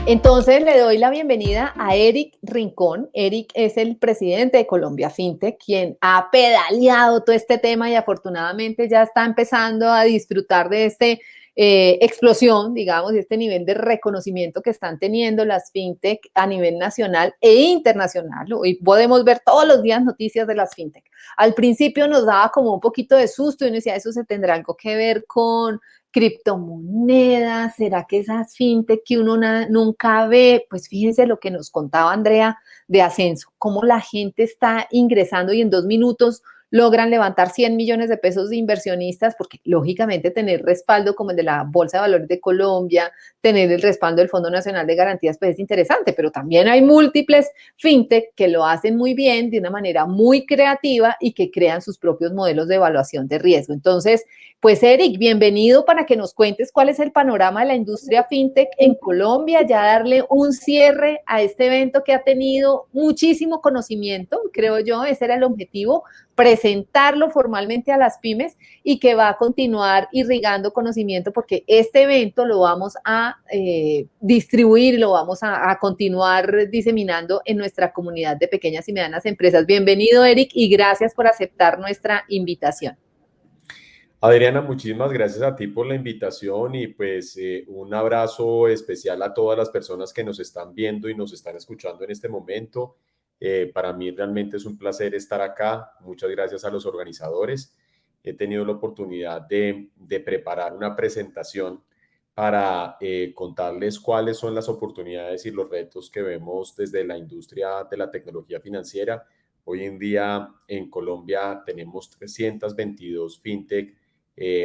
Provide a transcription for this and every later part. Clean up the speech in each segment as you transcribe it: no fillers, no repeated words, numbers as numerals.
Entonces le doy la bienvenida a Eric Rincón. Eric es el presidente de Colombia FinTech, quien ha pedaleado todo este tema y afortunadamente ya está empezando a disfrutar de explosión, digamos, de este nivel de reconocimiento que están teniendo las FinTech a nivel nacional e internacional. Hoy podemos ver todos los días noticias de las FinTech. Al principio nos daba como un poquito de susto y uno decía, ¿eso se tendrá algo que ver con criptomonedas? ¿Será que esas fintech que uno nunca ve? Pues fíjense lo que nos contaba Andrea de Ascenso, cómo la gente está ingresando y en 2 minutos logran levantar 100 millones de pesos de inversionistas, porque lógicamente tener respaldo como el de la Bolsa de Valores de Colombia, tener el respaldo del Fondo Nacional de Garantías, pues es interesante, pero también hay múltiples fintech que lo hacen muy bien, de una manera muy creativa y que crean sus propios modelos de evaluación de riesgo. Entonces, pues Eric, bienvenido para que nos cuentes cuál es el panorama de la industria fintech en Colombia, ya darle un cierre a este evento que ha tenido muchísimo conocimiento, creo yo, ese era el objetivo, presentarlo formalmente a las pymes y que va a continuar irrigando conocimiento porque este evento lo vamos a distribuir, lo vamos a continuar diseminando en nuestra comunidad de pequeñas y medianas empresas. Bienvenido, Eric, y gracias por aceptar nuestra invitación. Adriana, muchísimas gracias a ti por la invitación y pues un abrazo especial a todas las personas que nos están viendo y nos están escuchando en este momento. Para mí realmente es un placer estar acá. Muchas gracias a los organizadores. He tenido la oportunidad de preparar una presentación para contarles cuáles son las oportunidades y los retos que vemos desde la industria de la tecnología financiera. Hoy en día en Colombia tenemos 322 fintech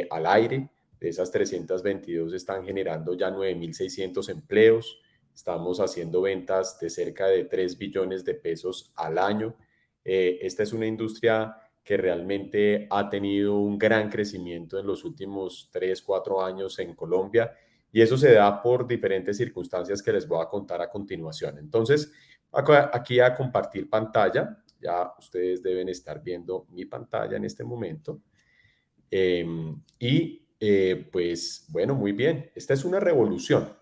al aire. De esas 322 están generando ya 9.600 empleos. Estamos haciendo ventas de cerca de 3 billones de pesos al año. Esta es una industria que realmente ha tenido un gran crecimiento en los últimos 3, 4 años en Colombia y eso se da por diferentes circunstancias que les voy a contar a continuación. Entonces, aquí a compartir pantalla, ya ustedes deben estar viendo mi pantalla en este momento. Pues bueno, muy bien, esta es una revolución.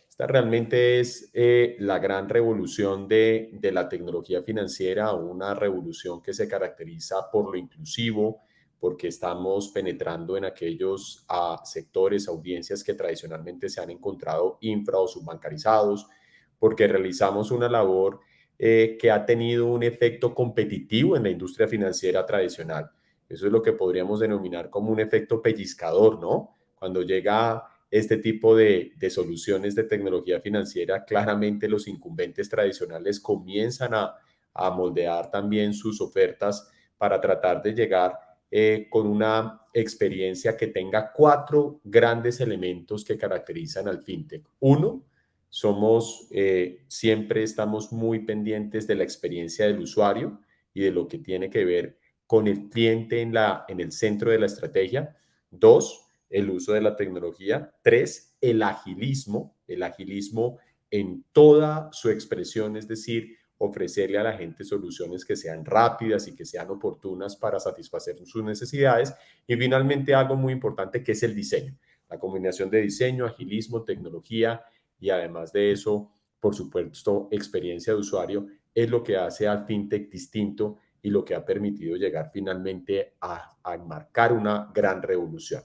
Esta realmente es la gran revolución de la tecnología financiera, una revolución que se caracteriza por lo inclusivo, porque estamos penetrando en aquellos sectores, audiencias que tradicionalmente se han encontrado infra o subbancarizados, porque realizamos una labor que ha tenido un efecto competitivo en la industria financiera tradicional. Eso es lo que podríamos denominar como un efecto pellizcador, ¿no? Cuando llega este tipo de soluciones de tecnología financiera, claramente los incumbentes tradicionales comienzan a moldear también sus ofertas para tratar de llegar con una experiencia que tenga 4 grandes elementos que caracterizan al fintech. Uno, siempre estamos muy pendientes de la experiencia del usuario y de lo que tiene que ver con el cliente en el centro de la estrategia. 2, el uso de la tecnología. 3, el agilismo en toda su expresión, es decir, ofrecerle a la gente soluciones que sean rápidas y que sean oportunas para satisfacer sus necesidades. Y finalmente algo muy importante que es el diseño, la combinación de diseño, agilismo, tecnología y además de eso, por supuesto, experiencia de usuario es lo que hace al fintech distinto y lo que ha permitido llegar finalmente a enmarcar una gran revolución.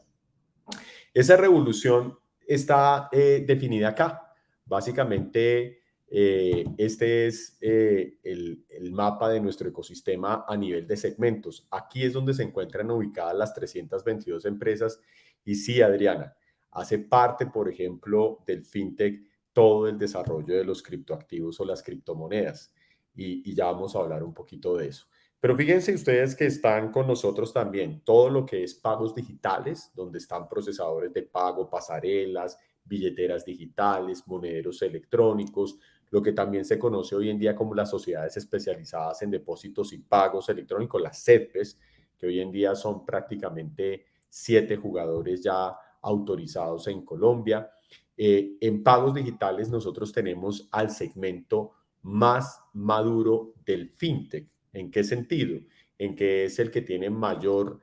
Esa revolución está definida acá. Básicamente, este es el mapa de nuestro ecosistema a nivel de segmentos. Aquí es donde se encuentran ubicadas las 322 empresas. Y sí, Adriana, hace parte, por ejemplo, del fintech todo el desarrollo de los criptoactivos o las criptomonedas. Y ya vamos a hablar un poquito de eso. Pero fíjense ustedes que están con nosotros también todo lo que es pagos digitales, donde están procesadores de pago, pasarelas, billeteras digitales, monederos electrónicos, lo que también se conoce hoy en día como las sociedades especializadas en depósitos y pagos electrónicos, las CEDPES, que hoy en día son prácticamente 7 jugadores ya autorizados en Colombia. En pagos digitales nosotros tenemos al segmento más maduro del fintech. ¿En qué sentido? En que es el que tiene mayor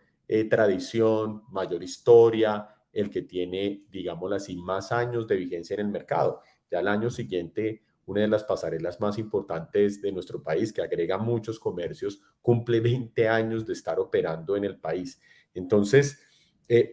tradición, mayor historia, el que tiene, digámoslo así, más años de vigencia en el mercado. Ya el año siguiente, una de las pasarelas más importantes de nuestro país, que agrega muchos comercios, cumple 20 años de estar operando en el país. Entonces,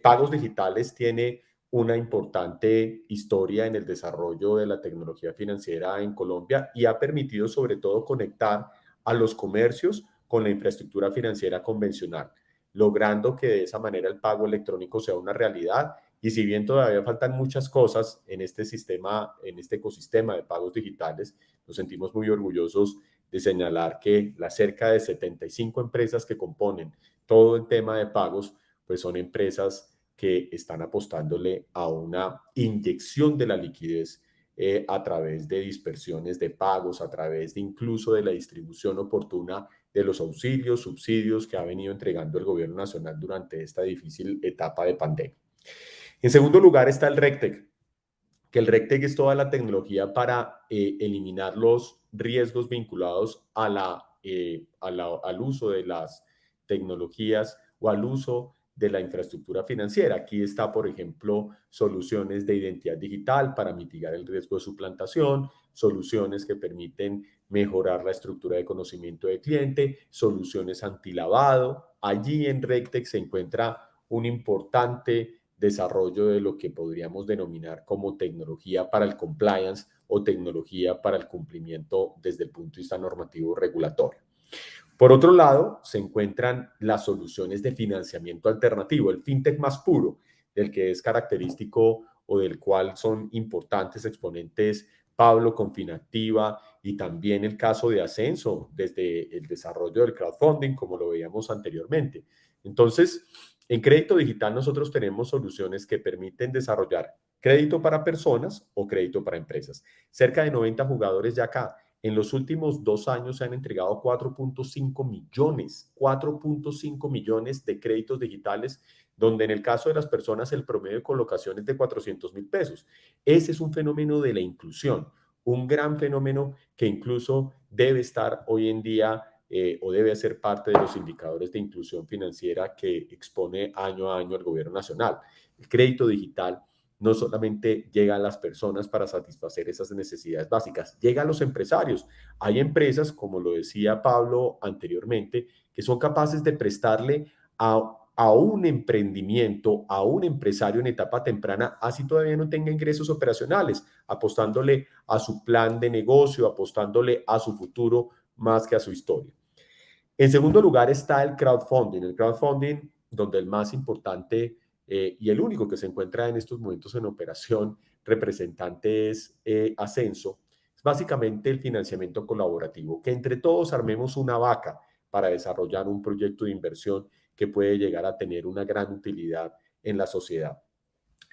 pagos digitales tiene una importante historia en el desarrollo de la tecnología financiera en Colombia y ha permitido sobre todo conectar a los comercios con la infraestructura financiera convencional, logrando que de esa manera el pago electrónico sea una realidad. Y si bien todavía faltan muchas cosas en este sistema, en este ecosistema de pagos digitales, nos sentimos muy orgullosos de señalar que las cerca de 75 empresas que componen todo el tema de pagos, pues son empresas que están apostándole a una inyección de la liquidez a través de dispersiones de pagos, a través de incluso de la distribución oportuna de los auxilios, subsidios que ha venido entregando el gobierno nacional durante esta difícil etapa de pandemia. En segundo lugar está el RegTech, que el RegTech es toda la tecnología para eliminar los riesgos vinculados al uso de las tecnologías o al uso de la infraestructura financiera. Aquí está, por ejemplo, soluciones de identidad digital para mitigar el riesgo de suplantación, soluciones que permiten mejorar la estructura de conocimiento del cliente, soluciones antilavado. Allí en RegTech se encuentra un importante desarrollo de lo que podríamos denominar como tecnología para el compliance o tecnología para el cumplimiento desde el punto de vista normativo regulatorio. Por otro lado, se encuentran las soluciones de financiamiento alternativo, el fintech más puro, del que es característico o del cual son importantes exponentes Pablo con Finactiva y también el caso de Ascenso desde el desarrollo del crowdfunding, como lo veíamos anteriormente. Entonces, en crédito digital nosotros tenemos soluciones que permiten desarrollar crédito para personas o crédito para empresas. Cerca de 90 jugadores ya acá. En los últimos 2 años se han entregado 4.5 millones de créditos digitales, donde en el caso de las personas el promedio de colocación es de 400.000 pesos. Ese es un fenómeno de la inclusión, un gran fenómeno que incluso debe estar hoy en día o debe ser parte de los indicadores de inclusión financiera que expone año a año el gobierno nacional. El crédito digital no solamente llega a las personas para satisfacer esas necesidades básicas, llega a los empresarios. Hay empresas, como lo decía Pablo anteriormente, que son capaces de prestarle a un emprendimiento, a un empresario en etapa temprana, así todavía no tenga ingresos operacionales, apostándole a su plan de negocio, apostándole a su futuro más que a su historia. En segundo lugar está el crowdfunding. El crowdfunding, donde el más importante y el único que se encuentra en estos momentos en operación representante es Ascenso. Es básicamente el financiamiento colaborativo, que entre todos armemos una vaca para desarrollar un proyecto de inversión que puede llegar a tener una gran utilidad en la sociedad.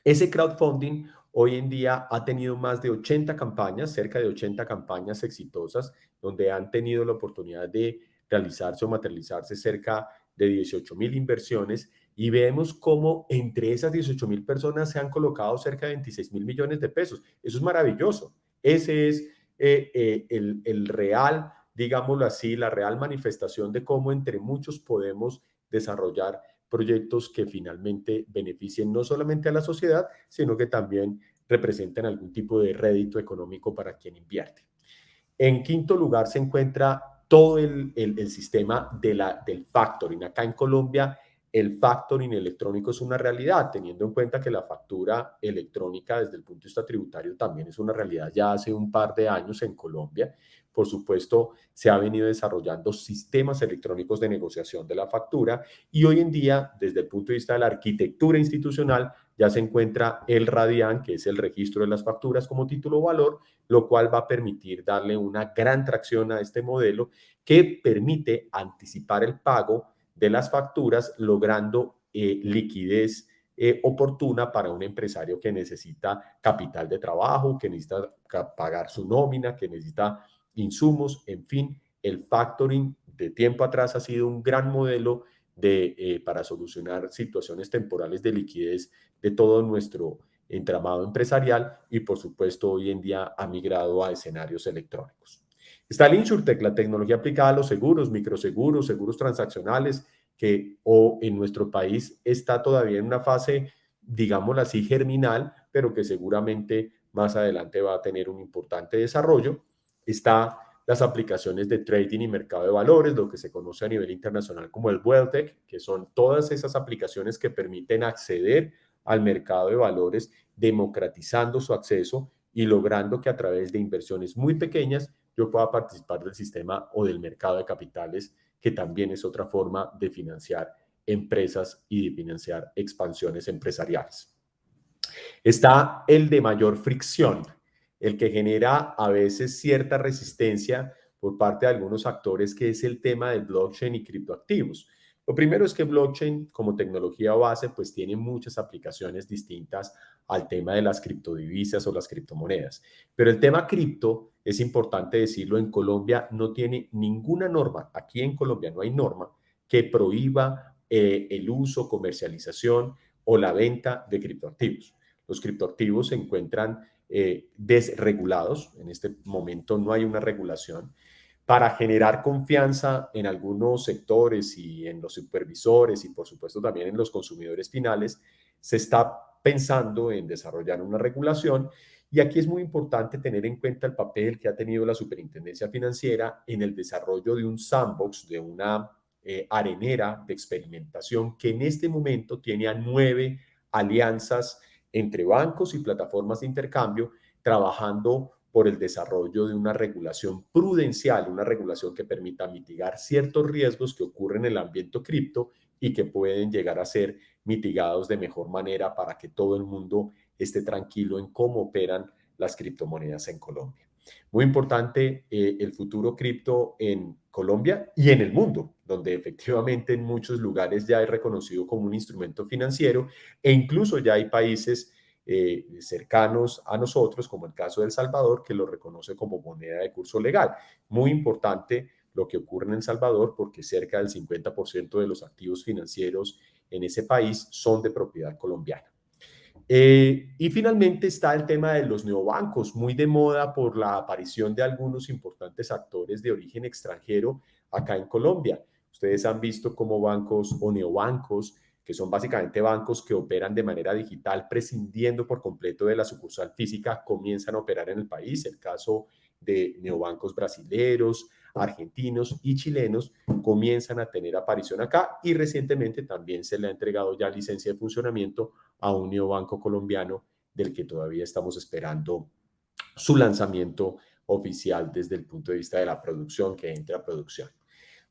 Ese crowdfunding hoy en día ha tenido más de 80 campañas, cerca de 80 campañas exitosas, donde han tenido la oportunidad de realizarse o materializarse cerca de 18.000 inversiones y vemos cómo entre esas 18.000 personas se han colocado cerca de 26.000 millones de pesos. Eso es maravilloso. Ese es el real, digámoslo así, la real manifestación de cómo entre muchos podemos desarrollar proyectos que finalmente beneficien no solamente a la sociedad, sino que también representen algún tipo de rédito económico para quien invierte. En quinto lugar se encuentra todo el sistema del factoring. Acá en Colombia el factoring electrónico es una realidad, teniendo en cuenta que la factura electrónica desde el punto de vista tributario también es una realidad ya hace un par de años en Colombia. Por supuesto, se ha venido desarrollando sistemas electrónicos de negociación de la factura y hoy en día, desde el punto de vista de la arquitectura institucional, ya se encuentra el RADIAN, que es el registro de las facturas como título o valor, lo cual va a permitir darle una gran tracción a este modelo que permite anticipar el pago de las facturas, logrando liquidez oportuna para un empresario que necesita capital de trabajo, que necesita pagar su nómina, que necesita insumos, en fin, el factoring de tiempo atrás ha sido un gran modelo para solucionar situaciones temporales de liquidez de todo nuestro entramado empresarial y por supuesto hoy en día ha migrado a escenarios electrónicos. Está el InsurTech, la tecnología aplicada a los seguros, microseguros, seguros transaccionales, que en nuestro país está todavía en una fase, digámoslo así, germinal, pero que seguramente más adelante va a tener un importante desarrollo. Está las aplicaciones de trading y mercado de valores, lo que se conoce a nivel internacional como el WealthTech, que son todas esas aplicaciones que permiten acceder al mercado de valores, democratizando su acceso y logrando que a través de inversiones muy pequeñas yo pueda participar del sistema o del mercado de capitales, que también es otra forma de financiar empresas y de financiar expansiones empresariales. Está el de mayor fricción, el que genera a veces cierta resistencia por parte de algunos actores, que es el tema de blockchain y criptoactivos. Lo primero es que blockchain como tecnología base pues tiene muchas aplicaciones distintas al tema de las criptodivisas o las criptomonedas. Pero el tema cripto, es importante decirlo, en Colombia no tiene ninguna norma, aquí en Colombia no hay norma que prohíba el uso, comercialización o la venta de criptoactivos. Los criptoactivos se encuentran desregulados. En este momento no hay una regulación. Para generar confianza en algunos sectores y en los supervisores y por supuesto también en los consumidores finales, se está pensando en desarrollar una regulación, y aquí es muy importante tener en cuenta el papel que ha tenido la Superintendencia Financiera en el desarrollo de un sandbox, de una arenera de experimentación que en este momento tiene a 9 alianzas entre bancos y plataformas de intercambio, trabajando por el desarrollo de una regulación prudencial, una regulación que permita mitigar ciertos riesgos que ocurren en el ambiente cripto y que pueden llegar a ser mitigados de mejor manera para que todo el mundo esté tranquilo en cómo operan las criptomonedas en Colombia. Muy importante el futuro cripto en Colombia y en el mundo, donde efectivamente en muchos lugares ya es reconocido como un instrumento financiero, e incluso ya hay países cercanos a nosotros, como el caso de El Salvador, que lo reconoce como moneda de curso legal. Muy importante lo que ocurre en El Salvador, porque cerca del 50% de los activos financieros en ese país son de propiedad colombiana. Y finalmente está el tema de los neobancos, muy de moda por la aparición de algunos importantes actores de origen extranjero acá en Colombia. Ustedes han visto cómo bancos o neobancos, que son básicamente bancos que operan de manera digital, prescindiendo por completo de la sucursal física, comienzan a operar en el país. El caso de neobancos brasileros, argentinos y chilenos comienzan a tener aparición acá, y recientemente también se le ha entregado ya licencia de funcionamiento a un neobanco colombiano del que todavía estamos esperando su lanzamiento oficial desde el punto de vista de la producción, que entre a producción.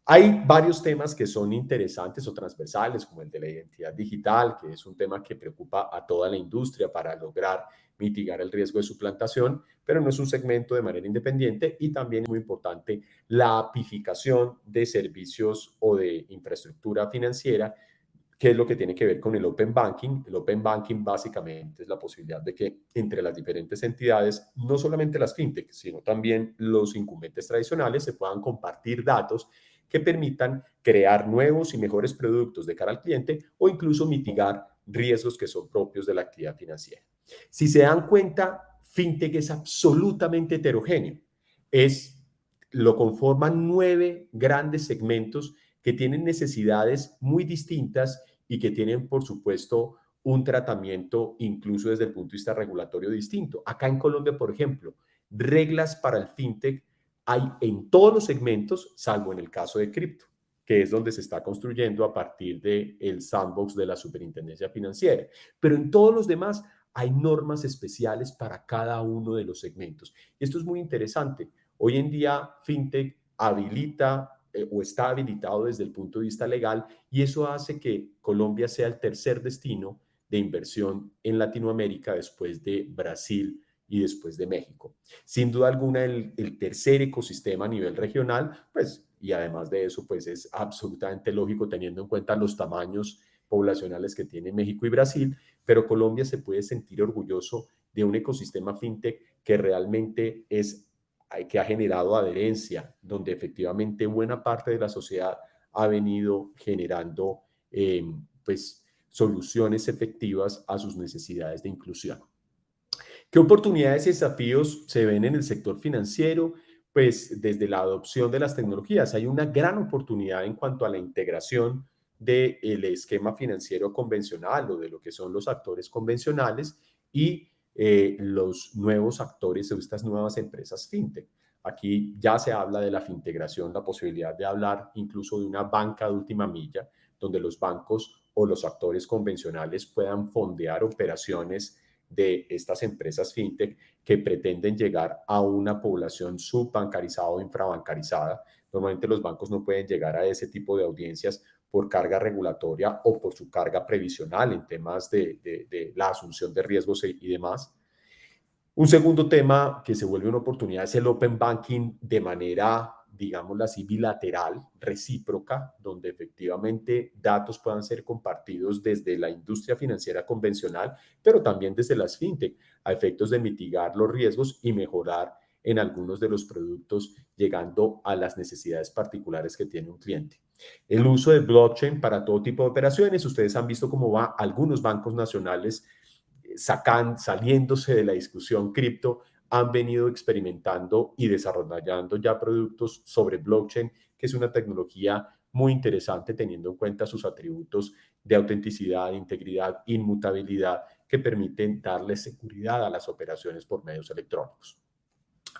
Hay varios temas que son interesantes o transversales, como el de la identidad digital, que es un tema que preocupa a toda la industria para lograr mitigar el riesgo de suplantación, pero no es un segmento de manera independiente. Y también es muy importante la apificación de servicios o de infraestructura financiera, que es lo que tiene que ver con el Open Banking. El Open Banking básicamente es la posibilidad de que entre las diferentes entidades, no solamente las fintech, sino también los incumbentes tradicionales, se puedan compartir datos que permitan crear nuevos y mejores productos de cara al cliente, o incluso mitigar riesgos que son propios de la actividad financiera. Si se dan cuenta, fintech es absolutamente heterogéneo. Lo conforman 9 grandes segmentos que tienen necesidades muy distintas y que tienen, por supuesto, un tratamiento incluso desde el punto de vista regulatorio distinto. Acá en Colombia, por ejemplo, reglas para el fintech hay en todos los segmentos, salvo en el caso de cripto, que es donde se está construyendo a partir del sandbox de la Superintendencia Financiera. Pero en todos los demás hay normas especiales para cada uno de los segmentos. Y esto es muy interesante. Hoy en día, fintech habilita o está habilitado desde el punto de vista legal, y eso hace que Colombia sea el tercer destino de inversión en Latinoamérica después de Brasil y después de México. Sin duda alguna, el tercer ecosistema a nivel regional, pues, y además de eso, pues es absolutamente lógico teniendo en cuenta los tamaños poblacionales que tiene México y Brasil, pero Colombia se puede sentir orgulloso de un ecosistema fintech que realmente que ha generado adherencia, donde efectivamente buena parte de la sociedad ha venido generando pues soluciones efectivas a sus necesidades de inclusión. ¿Qué oportunidades y desafíos se ven en el sector financiero? Pues desde la adopción de las tecnologías hay una gran oportunidad en cuanto a la integración del esquema financiero convencional o de lo que son los actores convencionales y los nuevos actores o estas nuevas empresas fintech. Aquí ya se habla de la fintegración, la posibilidad de hablar incluso de una banca de última milla, donde los bancos o los actores convencionales puedan fondear operaciones de estas empresas fintech que pretenden llegar a una población subbancarizada o infrabancarizada. Normalmente los bancos no pueden llegar a ese tipo de audiencias por carga regulatoria o por su carga previsional en temas de la asunción de riesgos y demás. Un segundo tema que se vuelve una oportunidad es el open banking de manera, digámoslo así, bilateral, recíproca, donde efectivamente datos puedan ser compartidos desde la industria financiera convencional, pero también desde las fintech, a efectos de mitigar los riesgos y mejorar en algunos de los productos, llegando a las necesidades particulares que tiene un cliente. El uso de blockchain para todo tipo de operaciones. Ustedes han visto cómo va algunos bancos nacionales saliéndose de la discusión cripto, han venido experimentando y desarrollando ya productos sobre blockchain, que es una tecnología muy interesante teniendo en cuenta sus atributos de autenticidad, integridad, inmutabilidad, que permiten darle seguridad a las operaciones por medios electrónicos.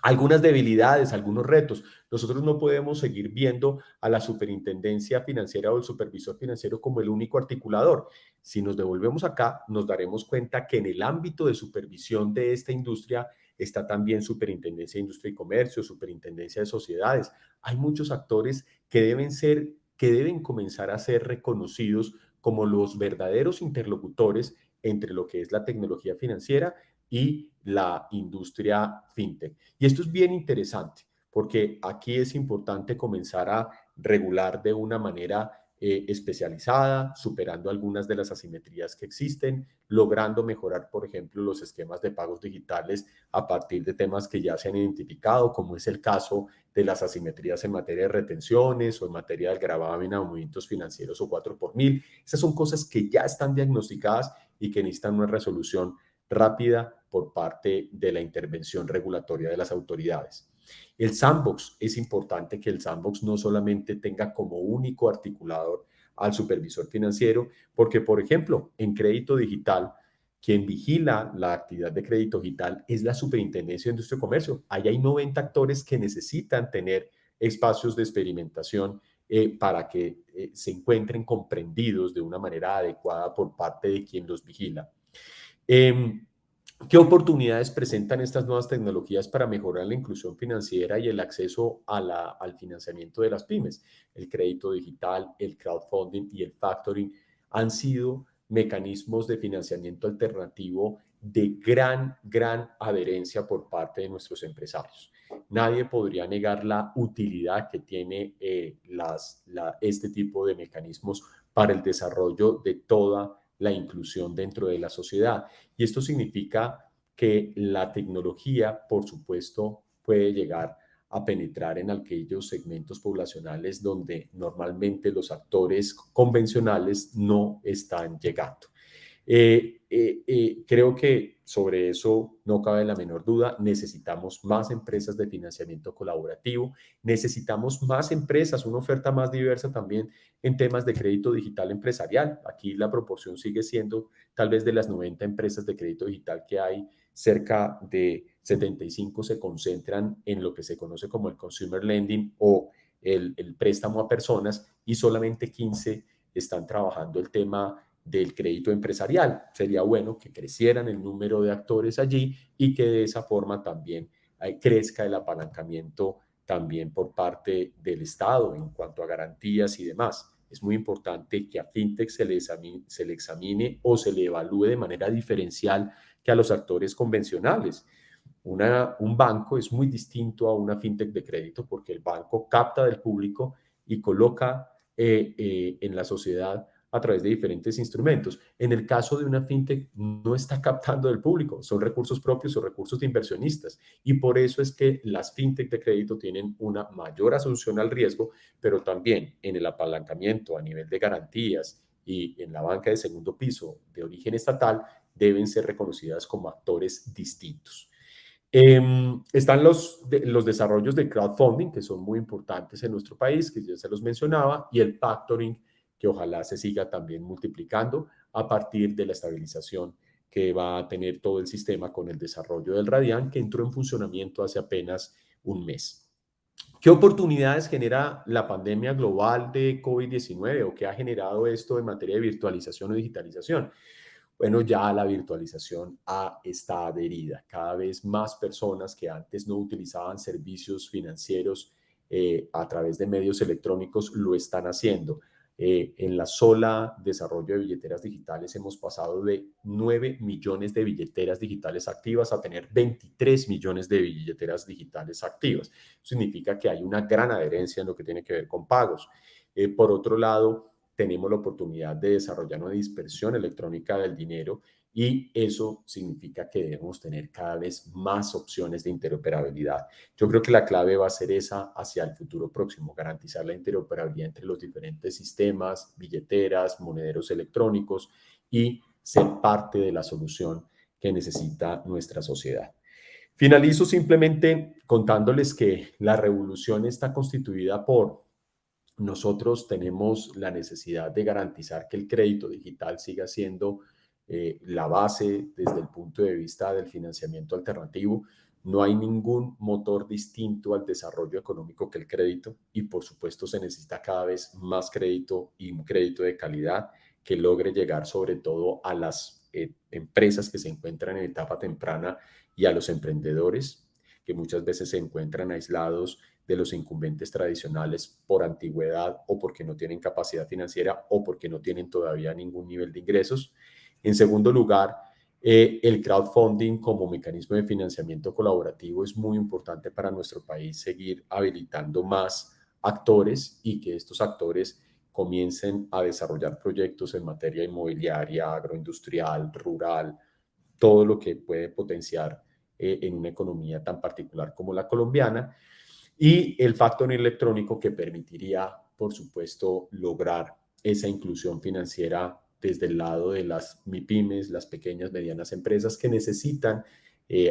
Algunas debilidades, algunos retos. Nosotros no podemos seguir viendo a la superintendencia financiera o el supervisor financiero como el único articulador. Si nos devolvemos acá, nos daremos cuenta que en el ámbito de supervisión de esta industria está también Superintendencia de Industria y Comercio, Superintendencia de Sociedades. Hay muchos actores que deben comenzar a ser reconocidos como los verdaderos interlocutores entre lo que es la tecnología financiera y la industria fintech. Y esto es bien interesante porque aquí es importante comenzar a regular de una manera especializada, superando algunas de las asimetrías que existen, logrando mejorar, por ejemplo, los esquemas de pagos digitales a partir de temas que ya se han identificado, como es el caso de las asimetrías en materia de retenciones o en materia del gravamen a movimientos financieros o 4x1000. Esas son cosas que ya están diagnosticadas y que necesitan una resolución rápida por parte de la intervención regulatoria de las autoridades. El sandbox, es importante que el sandbox no solamente tenga como único articulador al supervisor financiero, porque, por ejemplo, en crédito digital, quien vigila la actividad de crédito digital es la Superintendencia de Industria y Comercio. Ahí hay 90 actores que necesitan tener espacios de experimentación para que se encuentren comprendidos de una manera adecuada por parte de quien los vigila. ¿Qué oportunidades presentan estas nuevas tecnologías para mejorar la inclusión financiera y el acceso al financiamiento de las pymes? El crédito digital, el crowdfunding y el factoring han sido mecanismos de financiamiento alternativo de gran adherencia por parte de nuestros empresarios. Nadie podría negar la utilidad que tiene este tipo de mecanismos para el desarrollo de toda la inclusión dentro de la sociedad. Y esto significa que la tecnología, por supuesto, puede llegar a penetrar en aquellos segmentos poblacionales donde normalmente los actores convencionales no están llegando. Creo que sobre eso no cabe la menor duda. Necesitamos más empresas de financiamiento colaborativo, necesitamos más empresas, una oferta más diversa también en temas de crédito digital empresarial. Aquí la proporción sigue siendo tal vez de las 90 empresas de crédito digital que hay, cerca de 75 se concentran en lo que se conoce como el consumer lending o el préstamo a personas y solamente 15 están trabajando el tema del crédito empresarial. Sería bueno que crecieran el número de actores allí y que de esa forma también crezca el apalancamiento también por parte del Estado en cuanto a garantías y demás. Es muy importante que a FinTech se le examine o se le evalúe de manera diferencial que a los actores convencionales. Un banco es muy distinto a una FinTech de crédito porque el banco capta del público y coloca en la sociedad a través de diferentes instrumentos. En el caso de una fintech, no está captando del público, son recursos propios o recursos de inversionistas. Y por eso es que las fintech de crédito tienen una mayor asunción al riesgo, pero también en el apalancamiento a nivel de garantías y en la banca de segundo piso de origen estatal deben ser reconocidas como actores distintos. Están los desarrollos de crowdfunding, que son muy importantes en nuestro país, que ya se los mencionaba, y el factoring, que ojalá se siga también multiplicando a partir de la estabilización que va a tener todo el sistema con el desarrollo del Radian, que entró en funcionamiento hace apenas un mes. ¿Qué oportunidades genera la pandemia global de COVID-19 o qué ha generado esto en materia de virtualización o digitalización? Bueno, ya la virtualización está adherida. Cada vez más personas que antes no utilizaban servicios financieros a través de medios electrónicos lo están haciendo. En la sola desarrollo de billeteras digitales hemos pasado de 9 millones de billeteras digitales activas a tener 23 millones de billeteras digitales activas. Significa que hay una gran adherencia en lo que tiene que ver con pagos. Por otro lado, tenemos la oportunidad de desarrollar una dispersión electrónica del dinero y eso significa que debemos tener cada vez más opciones de interoperabilidad. Yo creo que la clave va a ser esa hacia el futuro próximo, garantizar la interoperabilidad entre los diferentes sistemas, billeteras, monederos electrónicos y ser parte de la solución que necesita nuestra sociedad. Finalizo simplemente contándoles que la revolución está constituida por nosotros tenemos la necesidad de garantizar que el crédito digital siga siendo la base desde el punto de vista del financiamiento alternativo. No hay ningún motor distinto al desarrollo económico que el crédito y por supuesto se necesita cada vez más crédito y un crédito de calidad que logre llegar sobre todo a las empresas que se encuentran en etapa temprana y a los emprendedores que muchas veces se encuentran aislados de los incumbentes tradicionales por antigüedad o porque no tienen capacidad financiera o porque no tienen todavía ningún nivel de ingresos. En segundo lugar, el crowdfunding como mecanismo de financiamiento colaborativo es muy importante para nuestro país seguir habilitando más actores y que estos actores comiencen a desarrollar proyectos en materia inmobiliaria, agroindustrial, rural, todo lo que puede potenciar en una economía tan particular como la colombiana. Y el factoring electrónico que permitiría, por supuesto, lograr esa inclusión financiera desde el lado de las MIPYMES, las pequeñas, medianas empresas que necesitan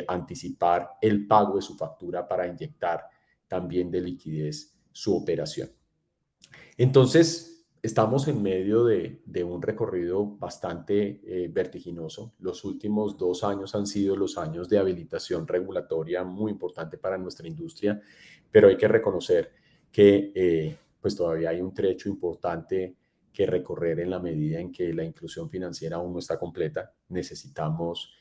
anticipar el pago de su factura para inyectar también de liquidez su operación. Entonces, estamos en medio de un recorrido bastante vertiginoso. Los últimos 2 años han sido los años de habilitación regulatoria muy importante para nuestra industria, pero hay que reconocer que pues todavía hay un trecho importante que recorrer en la medida en que la inclusión financiera aún no está completa. Necesitamos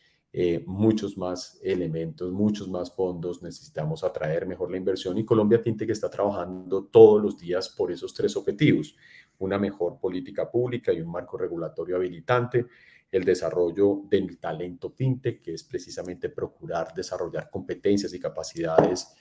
muchos más elementos, muchos más fondos, necesitamos atraer mejor la inversión y Colombia FinTech está trabajando todos los días por esos 3 objetivos, una mejor política pública y un marco regulatorio habilitante, el desarrollo del talento FinTech, que es precisamente procurar desarrollar competencias y capacidades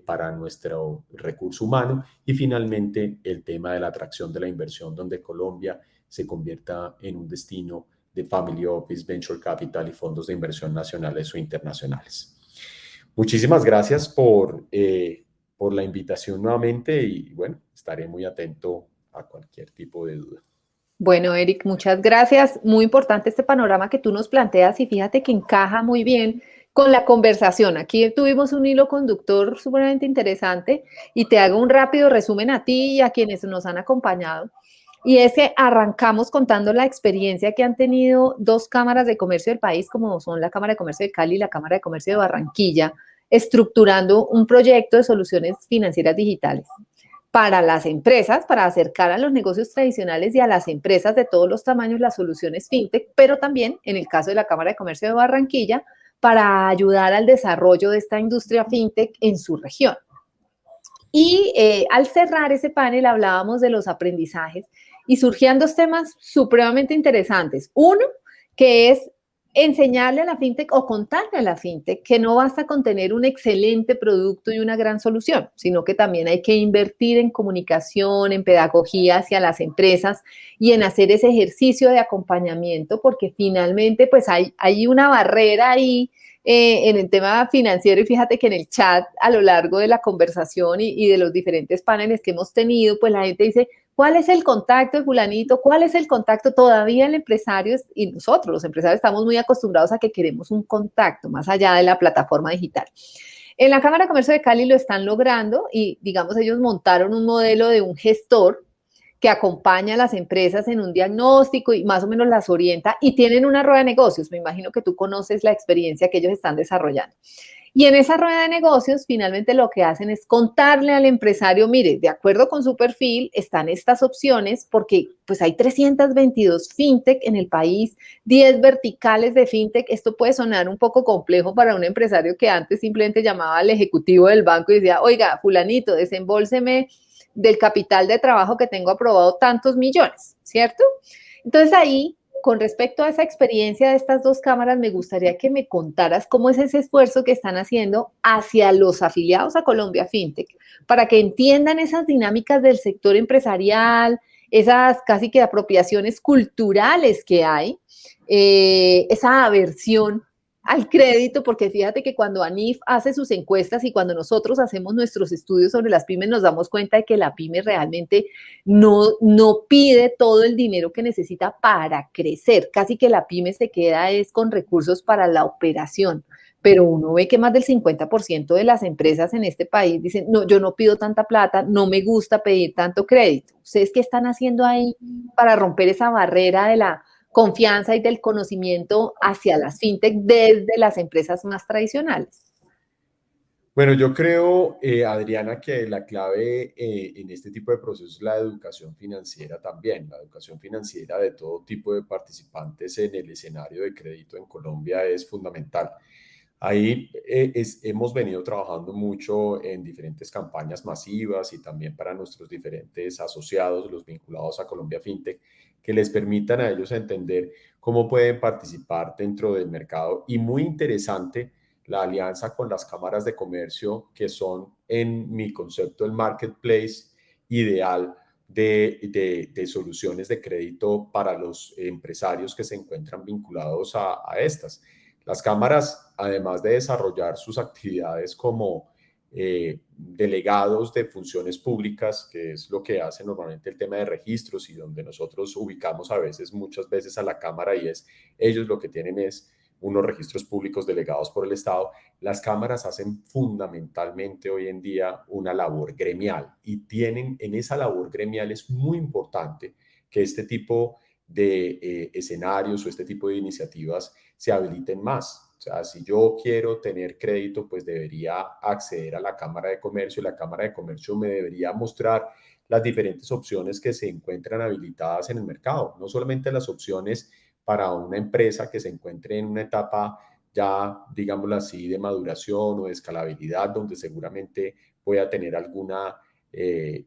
para nuestro recurso humano y finalmente el tema de la atracción de la inversión, donde Colombia se convierta en un destino de Family Office, Venture Capital y fondos de inversión nacionales o internacionales. Muchísimas gracias por la invitación nuevamente y bueno, estaré muy atento a cualquier tipo de duda. Bueno, Eric, muchas gracias. Muy importante este panorama que tú nos planteas y fíjate que encaja muy bien con la conversación. Aquí tuvimos un hilo conductor sumamente interesante y te hago un rápido resumen a ti y a quienes nos han acompañado. Y es que arrancamos contando la experiencia que han tenido 2 cámaras de comercio del país, como son la Cámara de Comercio de Cali y la Cámara de Comercio de Barranquilla, estructurando un proyecto de soluciones financieras digitales para las empresas, para acercar a los negocios tradicionales y a las empresas de todos los tamaños las soluciones fintech, pero también, en el caso de la Cámara de Comercio de Barranquilla, para ayudar al desarrollo de esta industria fintech en su región. Y al cerrar ese panel hablábamos de los aprendizajes y surgían 2 temas supremamente interesantes. Uno, que es enseñarle a la fintech o contarle a la fintech que no basta con tener un excelente producto y una gran solución, sino que también hay que invertir en comunicación, en pedagogía hacia las empresas y en hacer ese ejercicio de acompañamiento, porque finalmente pues hay una barrera ahí en el tema financiero y fíjate que en el chat a lo largo de la conversación y de los diferentes paneles que hemos tenido, pues la gente dice, ¿Cuál es el contacto de fulanito? ¿Cuál es el contacto? Todavía el empresario y nosotros, los empresarios, estamos muy acostumbrados a que queremos un contacto más allá de la plataforma digital. En la Cámara de Comercio de Cali lo están logrando y, digamos, ellos montaron un modelo de un gestor que acompaña a las empresas en un diagnóstico y más o menos las orienta y tienen una rueda de negocios. Me imagino que tú conoces la experiencia que ellos están desarrollando. Y en esa rueda de negocios, finalmente lo que hacen es contarle al empresario, mire, de acuerdo con su perfil, están estas opciones porque pues hay 322 fintech en el país, 10 verticales de fintech. Esto puede sonar un poco complejo para un empresario que antes simplemente llamaba al ejecutivo del banco y decía, oiga, fulanito, desembolseme del capital de trabajo que tengo aprobado tantos millones, ¿cierto? Entonces ahí, con respecto a esa experiencia de estas dos cámaras, me gustaría que me contaras cómo es ese esfuerzo que están haciendo hacia los afiliados a Colombia FinTech, para que entiendan esas dinámicas del sector empresarial, esas casi que apropiaciones culturales que hay, esa aversión al crédito, porque fíjate que cuando ANIF hace sus encuestas y cuando nosotros hacemos nuestros estudios sobre las pymes, nos damos cuenta de que la pyme realmente no pide todo el dinero que necesita para crecer. Casi que la pyme se queda es con recursos para la operación. Pero uno ve que más del 50% de las empresas en este país dicen, no, yo no pido tanta plata, no me gusta pedir tanto crédito. ¿Ustedes qué están haciendo ahí para romper esa barrera de la confianza y del conocimiento hacia las fintech desde las empresas más tradicionales? Bueno, yo creo, Adriana, que la clave en este tipo de procesos es la educación financiera también, la educación financiera de todo tipo de participantes en el escenario de crédito en Colombia es fundamental. Ahí hemos venido trabajando mucho en diferentes campañas masivas y también para nuestros diferentes asociados, los vinculados a Colombia FinTech, que les permitan a ellos entender cómo pueden participar dentro del mercado. Y muy interesante la alianza con las cámaras de comercio, que son, en mi concepto, el marketplace ideal de soluciones de crédito para los empresarios que se encuentran vinculados a estas. Las cámaras, además de desarrollar sus actividades como delegados de funciones públicas, que es lo que hace normalmente el tema de registros y donde nosotros ubicamos a veces, muchas veces a la cámara y es, ellos lo que tienen es unos registros públicos delegados por el Estado. Las cámaras hacen fundamentalmente hoy en día una labor gremial y tienen en esa labor gremial es muy importante que este tipo de escenarios o este tipo de iniciativas se habiliten más. O sea, si yo quiero tener crédito, pues debería acceder a la Cámara de Comercio y la Cámara de Comercio me debería mostrar las diferentes opciones que se encuentran habilitadas en el mercado, no solamente las opciones para una empresa que se encuentre en una etapa ya, digámoslo así, de maduración o de escalabilidad, donde seguramente voy a tener alguna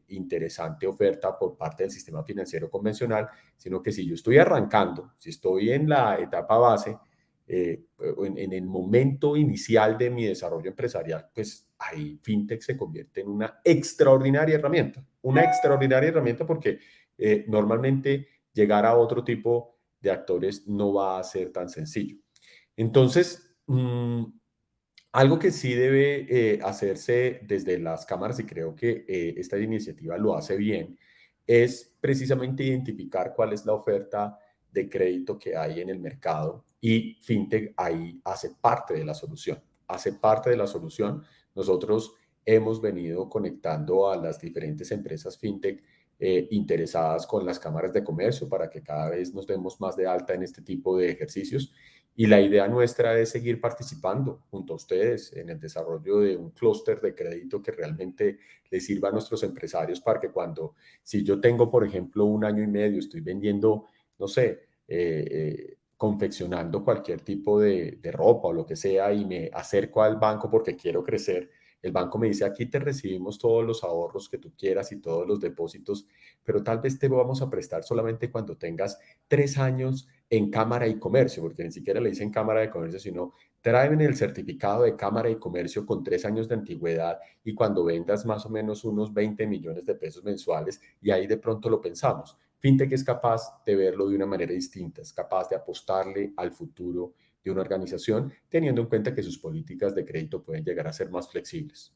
interesante oferta por parte del sistema financiero convencional, sino que si yo estoy arrancando, si estoy en la etapa base, en el momento inicial de mi desarrollo empresarial, pues ahí FinTech se convierte en una extraordinaria herramienta porque normalmente llegar a otro tipo de actores no va a ser tan sencillo. Entonces, algo que sí debe hacerse desde las cámaras, y creo que esta iniciativa lo hace bien, es precisamente identificar cuál es la oferta de crédito que hay en el mercado y FinTech ahí hace parte de la solución. Hace parte de la solución. Nosotros hemos venido conectando a las diferentes empresas FinTech interesadas con las cámaras de comercio para que cada vez nos demos más de alta en este tipo de ejercicios. Y la idea nuestra es seguir participando junto a ustedes en el desarrollo de un clúster de crédito que realmente les sirva a nuestros empresarios para que cuando, si yo tengo, por ejemplo, un año y medio, estoy vendiendo, no sé, confeccionando cualquier tipo de ropa o lo que sea y me acerco al banco porque quiero crecer, el banco me dice, aquí te recibimos todos los ahorros que tú quieras y todos los depósitos, pero tal vez te vamos a prestar solamente cuando tengas 3 años en Cámara y Comercio, porque ni siquiera le dicen Cámara de Comercio, sino tráeme el certificado de Cámara y Comercio con 3 años de antigüedad y cuando vendas más o menos unos 20 millones de pesos mensuales y ahí de pronto lo pensamos. FinTech es capaz de verlo de una manera distinta, es capaz de apostarle al futuro de una organización, teniendo en cuenta que sus políticas de crédito pueden llegar a ser más flexibles.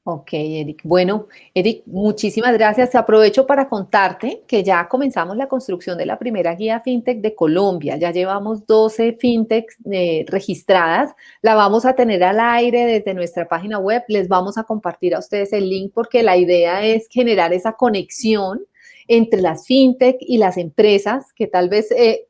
Ok, Eric. Bueno, Eric, muchísimas gracias. Aprovecho para contarte que ya comenzamos la construcción de la primera guía FinTech de Colombia. Ya llevamos 12 FinTechs registradas. La vamos a tener al aire desde nuestra página web. Les vamos a compartir a ustedes el link porque la idea es generar esa conexión entre las FinTech y las empresas que tal vez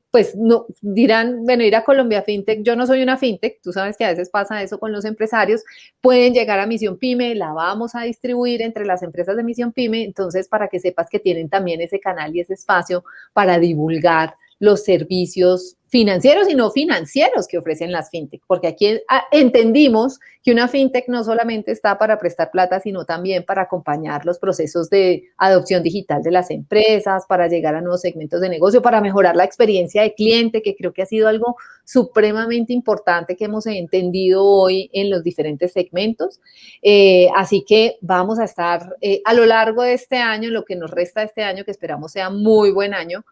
pues no dirán, bueno, ir a Colombia FinTech, yo no soy una FinTech, tú sabes que a veces pasa eso con los empresarios, pueden llegar a Misión Pyme, la vamos a distribuir entre las empresas de Misión Pyme, entonces para que sepas que tienen también ese canal y ese espacio para divulgar los servicios financieros y no financieros que ofrecen las fintech, porque aquí entendimos que una fintech no solamente está para prestar plata, sino también para acompañar los procesos de adopción digital de las empresas, para llegar a nuevos segmentos de negocio, para mejorar la experiencia de cliente, que creo que ha sido algo supremamente importante que hemos entendido hoy en los diferentes segmentos. Así que vamos a estar a lo largo de este año, lo que nos resta de este año, que esperamos sea muy buen año,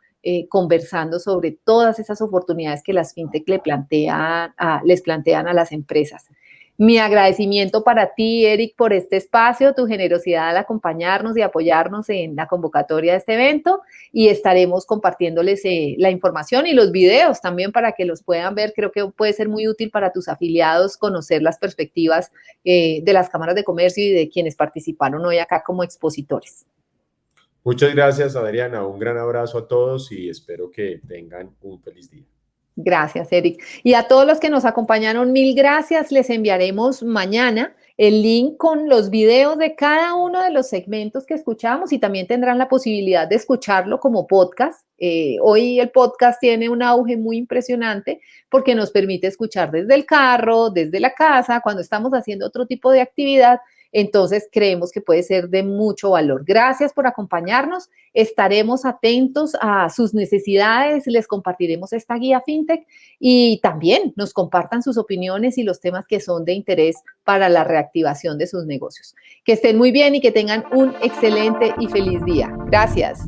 conversando sobre todas esas oportunidades que las fintech les plantean a las empresas. Mi agradecimiento para ti, Eric, por este espacio, tu generosidad al acompañarnos y apoyarnos en la convocatoria de este evento y estaremos compartiéndoles la información y los videos también para que los puedan ver. Creo que puede ser muy útil para tus afiliados conocer las perspectivas de las cámaras de comercio y de quienes participaron hoy acá como expositores. Muchas gracias, Adriana. Un gran abrazo a todos y espero que tengan un feliz día. Gracias, Eric. Y a todos los que nos acompañaron, mil gracias. Les enviaremos mañana el link con los videos de cada uno de los segmentos que escuchamos y también tendrán la posibilidad de escucharlo como podcast. Hoy el podcast tiene un auge muy impresionante porque nos permite escuchar desde el carro, desde la casa, cuando estamos haciendo otro tipo de actividad. Entonces, creemos que puede ser de mucho valor. Gracias por acompañarnos. Estaremos atentos a sus necesidades. Les compartiremos esta guía FinTech y también nos compartan sus opiniones y los temas que son de interés para la reactivación de sus negocios. Que estén muy bien y que tengan un excelente y feliz día. Gracias.